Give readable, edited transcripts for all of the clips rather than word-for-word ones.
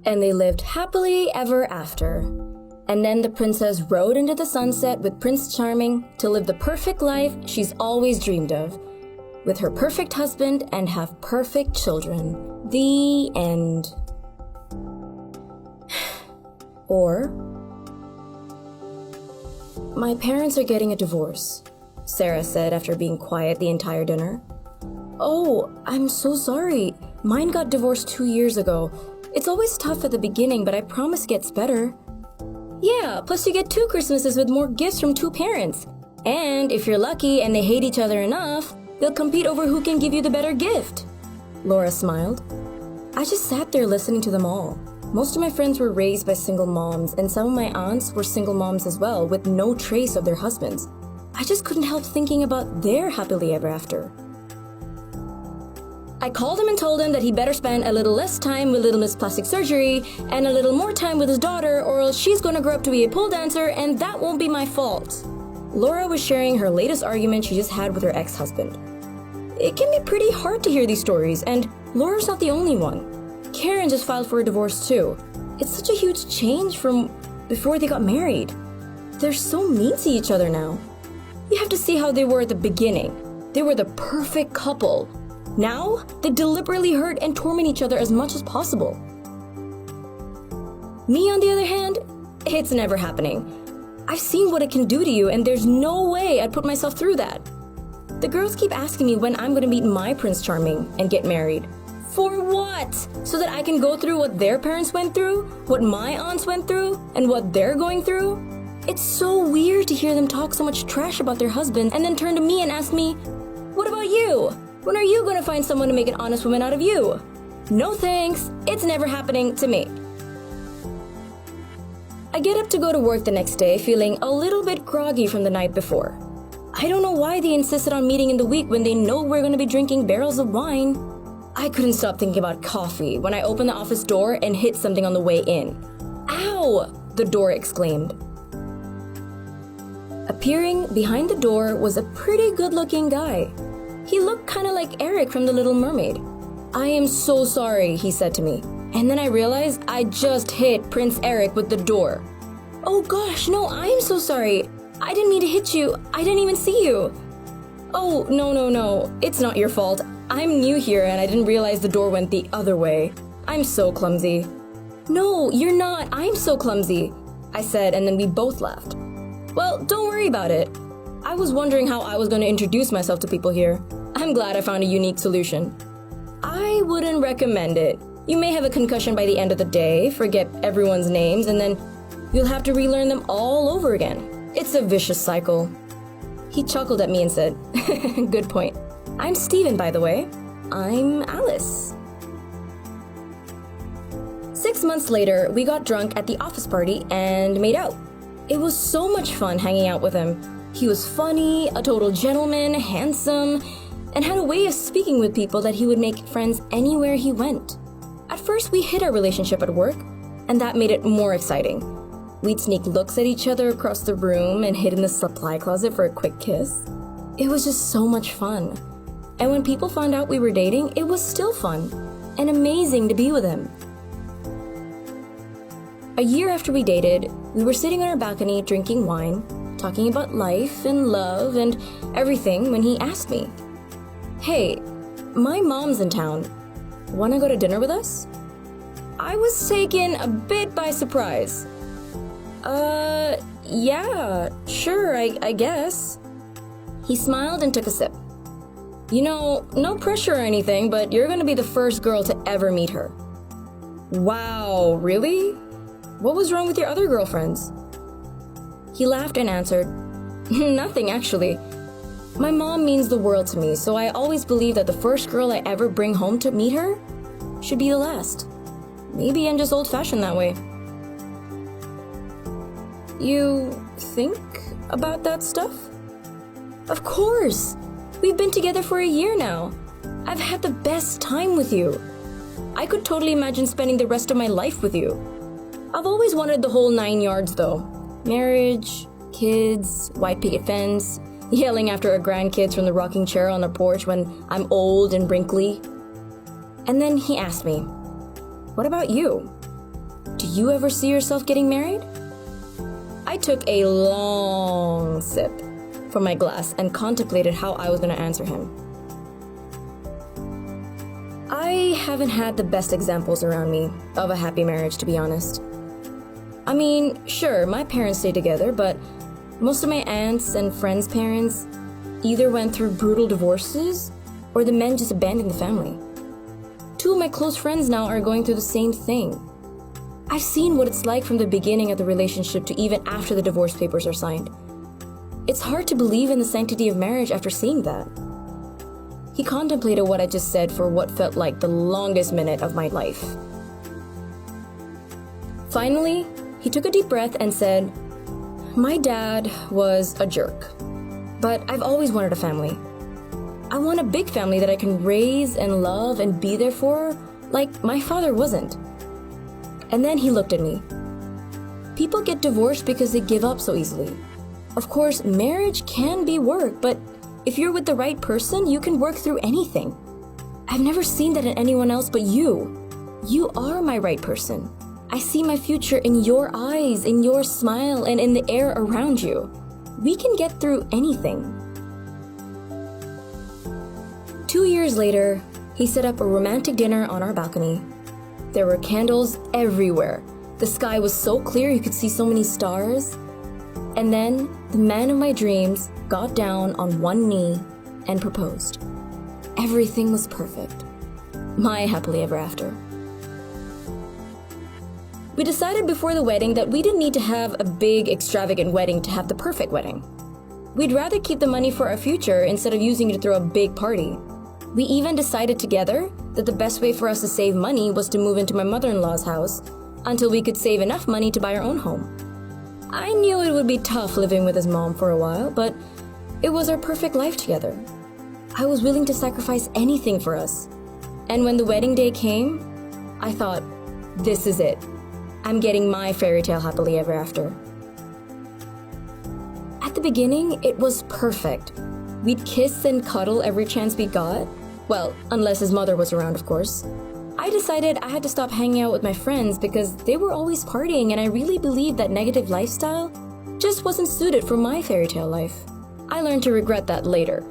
And they lived happily ever after. And then the princess rode into the sunset with Prince Charming to live the perfect life she's always dreamed of, with her perfect husband and have perfect children. The end. Or, my parents are getting a divorce, Sarah said after being quiet the entire dinner. Oh, I'm so sorry. Mine got divorced 2 years ago. It's always tough at the beginning, but I promise it gets better. Yeah, plus you get 2 Christmases with more gifts from 2 parents. And if you're lucky and they hate each other enough, they'll compete over who can give you the better gift. Laura smiled. I just sat there listening to them all. Most of my friends were raised by single moms, and some of my aunts were single moms as well, with no trace of their husbands. I just couldn't help thinking about their happily ever after. I called him and told him that he better spend a little less time with Little Miss Plastic Surgery and a little more time with his daughter, or else she's gonna grow up to be a pole dancer, and that won't be my fault. Laura was sharing her latest argument she just had with her ex-husband. It can be pretty hard to hear these stories, and Laura's not the only one. Karen just filed for a divorce too. It's such a huge change from before they got married. They're so mean to each other now. You have to see how they were at the beginning. They were the perfect couple. Now, they deliberately hurt and torment each other as much as possible. Me, on the other hand, it's never happening. I've seen what it can do to you, and there's no way I'd put myself through that. The girls keep asking me when I'm gonna meet my Prince Charming and get married. For what? So that I can go through what their parents went through, what my aunts went through, and what they're going through? It's so weird to hear them talk so much trash about their husband and then turn to me and ask me, what about you? When are you gonna find someone to make an honest woman out of you? No thanks, it's never happening to me. I get up to go to work the next day feeling a little bit groggy from the night before. I don't know why they insisted on meeting in the week when they know we're gonna be drinking barrels of wine. I couldn't stop thinking about coffee when I opened the office door and hit something on the way in. Ow! The door exclaimed. Appearing behind the door was a pretty good-looking guy. He looked kind of like Eric from The Little Mermaid. I am so sorry, he said to me. And then I realized I just hit Prince Eric with the door. Oh gosh, no, I am so sorry. I didn't mean to hit you. I didn't even see you. Oh, no. It's not your fault. I'm new here and I didn't realize the door went the other way. I'm so clumsy. No, you're not. I'm so clumsy, I said, and then we both laughed. Well, don't worry about it. I was wondering how I was going to introduce myself to people here. I'm glad I found a unique solution. I wouldn't recommend it. You may have a concussion by the end of the day, forget everyone's names, and then you'll have to relearn them all over again. It's a vicious cycle. He chuckled at me and said, good point. I'm Steven, by the way. I'm Alice. 6 months later, we got drunk at the office party and made out. It was so much fun hanging out with him. He was funny, a total gentleman, handsome, and had a way of speaking with people that he would make friends anywhere he went. At first, we hid our relationship at work, and that made it more exciting. We'd sneak looks at each other across the room and hid in the supply closet for a quick kiss. It was just so much fun. And when people found out we were dating, it was still fun and amazing to be with him. A year after we dated, we were sitting on our balcony drinking wine, talking about life and love and everything when he asked me, "Hey, my mom's in town. Wanna go to dinner with us?" I was taken a bit by surprise. Yeah, sure, I guess. He smiled and took a sip. You know, no pressure or anything, but you're gonna be the first girl to ever meet her. Wow, really? What was wrong with your other girlfriends? He laughed and answered, Nothing, actually. My mom means the world to me, so I always believe that the first girl I ever bring home to meet her should be the last. Maybe I'm just old-fashioned that way. You think about that stuff? Of course! We've been together for a year now. I've had the best time with you. I could totally imagine spending the rest of my life with you. I've always wanted the whole 9 yards, though. Marriage, kids, white picket fence, yelling after our grandkids from the rocking chair on the porch when I'm old and wrinkly. And then he asked me, "What about you? Do you ever see yourself getting married? I took a long sip from my glass and contemplated how I was going to answer him. I haven't had the best examples around me of a happy marriage, to be honest. I mean, sure, my parents stayed together, but most of my aunts and friends' parents either went through brutal divorces or the men just abandoned the family. 2 of my close friends now are going through the same thing. I've seen what it's like from the beginning of the relationship to even after the divorce papers are signed. It's hard to believe in the sanctity of marriage after seeing that. He contemplated what I just said for what felt like the longest minute of my life. Finally, he took a deep breath and said, "My dad was a jerk, but I've always wanted a family. I want a big family that I can raise and love and be there for, like my father wasn't." And then he looked at me. People get divorced because they give up so easily. Of course, marriage can be work, but if you're with the right person, you can work through anything. I've never seen that in anyone else but you. You are my right person. I see my future in your eyes, in your smile, and in the air around you. We can get through anything. 2 years later, he set up a romantic dinner on our balcony. There were candles everywhere. The sky was so clear you could see so many stars. And then the man of my dreams got down on one knee and proposed. Everything was perfect. My happily ever after. We decided before the wedding that we didn't need to have a big, extravagant wedding to have the perfect wedding. We'd rather keep the money for our future instead of using it to throw a big party. We even decided together that the best way for us to save money was to move into my mother-in-law's house until we could save enough money to buy our own home. I knew it would be tough living with his mom for a while, but it was our perfect life together. I was willing to sacrifice anything for us. And when the wedding day came, I thought, this is it. I'm getting my fairy tale happily ever after. At the beginning, it was perfect. We'd kiss and cuddle every chance we got. Well, unless his mother was around, of course. I decided I had to stop hanging out with my friends because they were always partying, and I really believed that negative lifestyle just wasn't suited for my fairy tale life. I learned to regret that later.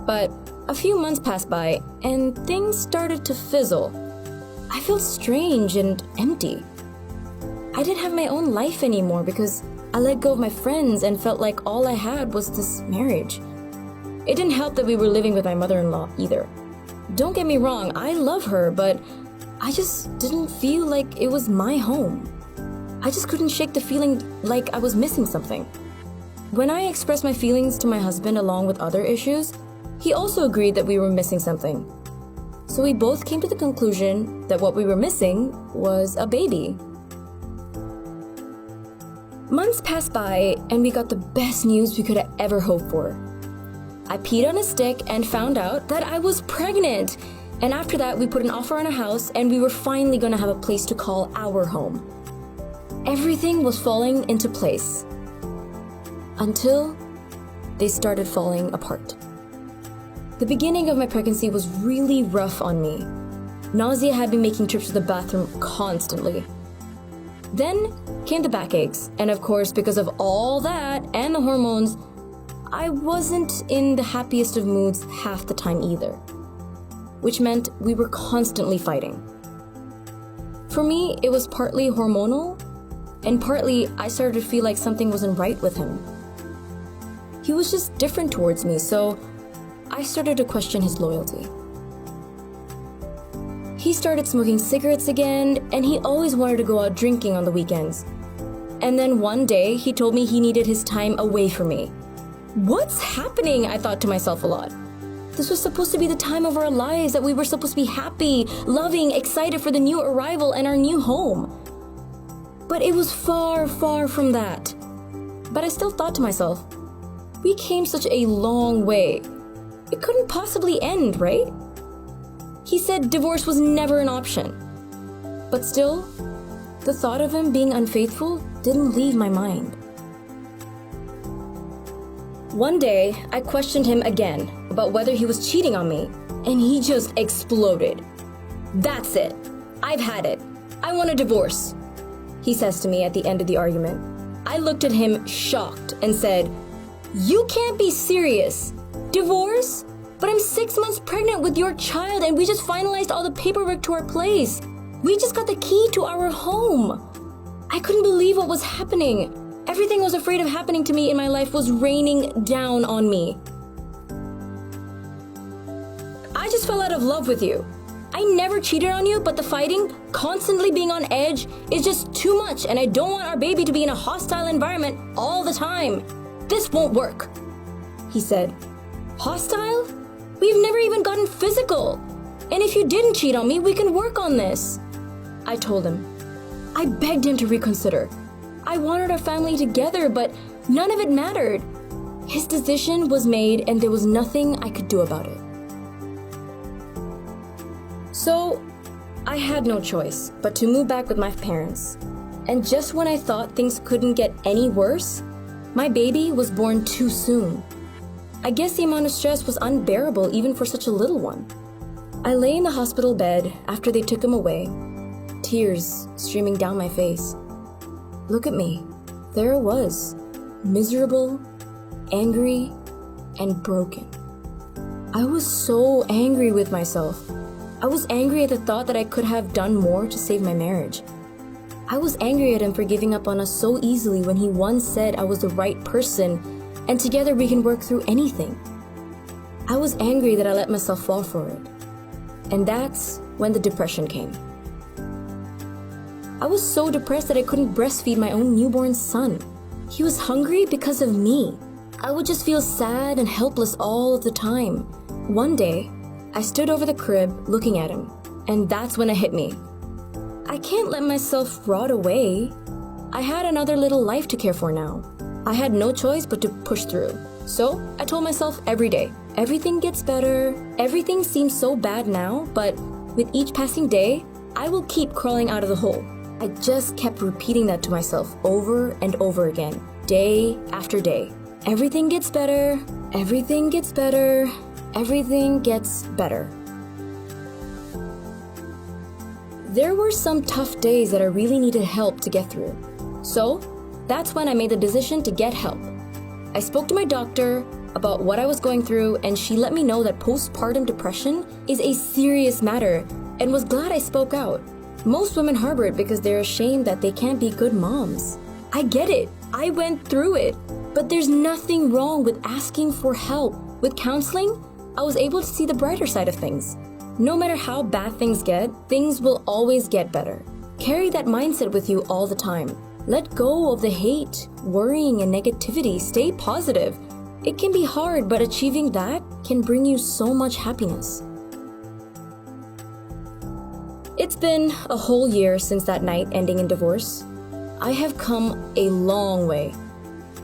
But a few months passed by, and things started to fizzle. I felt strange and empty. I didn't have my own life anymore because I let go of my friends and felt like all I had was this marriage. It didn't help that we were living with my mother-in-law either. Don't get me wrong, I love her, but I just didn't feel like it was my home. I just couldn't shake the feeling like I was missing something. When I expressed my feelings to my husband along with other issues, he also agreed that we were missing something. So we both came to the conclusion that what we were missing was a baby. Months passed by, and we got the best news we could have ever hoped for. I peed on a stick and found out that I was pregnant. And after that, we put an offer on a house, and we were finally going to have a place to call our home. Everything was falling into place. Until they started falling apart. The beginning of my pregnancy was really rough on me. Nausea had me making trips to the bathroom constantly. Then came the backaches, and of course, because of all that and the hormones, I wasn't in the happiest of moods half the time either, which meant we were constantly fighting. For me, it was partly hormonal, and partly I started to feel like something wasn't right with him. He was just different towards me, so I started to question his loyalty. He started smoking cigarettes again, and he always wanted to go out drinking on the weekends. And then one day, he told me he needed his time away from me. What's happening? I thought to myself a lot. This was supposed to be the time of our lives, that we were supposed to be happy, loving, excited for the new arrival and our new home. But it was far, far from that. But I still thought to myself, we came such a long way. It couldn't possibly end, right? He said divorce was never an option. But still, the thought of him being unfaithful didn't leave my mind. One day, I questioned him again about whether he was cheating on me, and he just exploded. That's it. I've had it. I want a divorce, he says to me at the end of the argument. I looked at him shocked and said, you can't be serious. Divorce? But I'm 6 months pregnant with your child and we just finalized all the paperwork to our place. We just got the key to our home. I couldn't believe what was happening. Everything I was afraid of happening to me in my life was raining down on me. I just fell out of love with you. I never cheated on you, but the fighting, constantly being on edge, is just too much, and I don't want our baby to be in a hostile environment all the time. This won't work, he said. Hostile? We've never even gotten physical. And if you didn't cheat on me, we can work on this. I told him. I begged him to reconsider. I wanted our family together, but none of it mattered. His decision was made, and there was nothing I could do about it. So, I had no choice but to move back with my parents. And just when I thought things couldn't get any worse, my baby was born too soon. I guess the amount of stress was unbearable even for such a little one. I lay in the hospital bed after they took him away, tears streaming down my face. Look at me. There I was, miserable, angry, and broken. I was so angry with myself. I was angry at the thought that I could have done more to save my marriage. I was angry at him for giving up on us so easily when he once said I was the right person and together we can work through anything. I was angry that I let myself fall for it. And that's when the depression came. I was so depressed that I couldn't breastfeed my own newborn son. He was hungry because of me. I would just feel sad and helpless all of the time. One day, I stood over the crib looking at him, and that's when it hit me. I can't let myself rot away. I had another little life to care for now. I had no choice but to push through. So I told myself every day, everything gets better. Everything seems so bad now, but with each passing day, I will keep crawling out of the hole. I just kept repeating that to myself over and over again, day after day. Everything gets better. Everything gets better. Everything gets better. There were some tough days that I really needed help to get through. So, that's when I made the decision to get help. I spoke to my doctor about what I was going through, and she let me know that postpartum depression is a serious matter and was glad I spoke out. Most women harbor it because they're ashamed that they can't be good moms. I get it. I went through it. But there's nothing wrong with asking for help. With counseling, I was able to see the brighter side of things. No matter how bad things get, things will always get better. Carry that mindset with you all the time. Let go of the hate, worrying, and negativity. Stay positive. It can be hard, but achieving that can bring you so much happiness. It's been a whole year since that night ending in divorce. I have come a long way.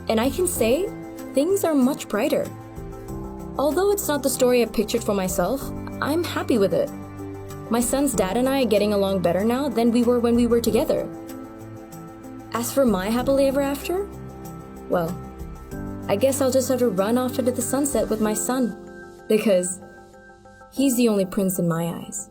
And I can say things are much brighter. Although it's not the story I pictured for myself, I'm happy with it. My son's dad and I are getting along better now than we were when we were together. As for my happily ever after, well, I guess I'll just have to run off into the sunset with my son, because he's the only prince in my eyes.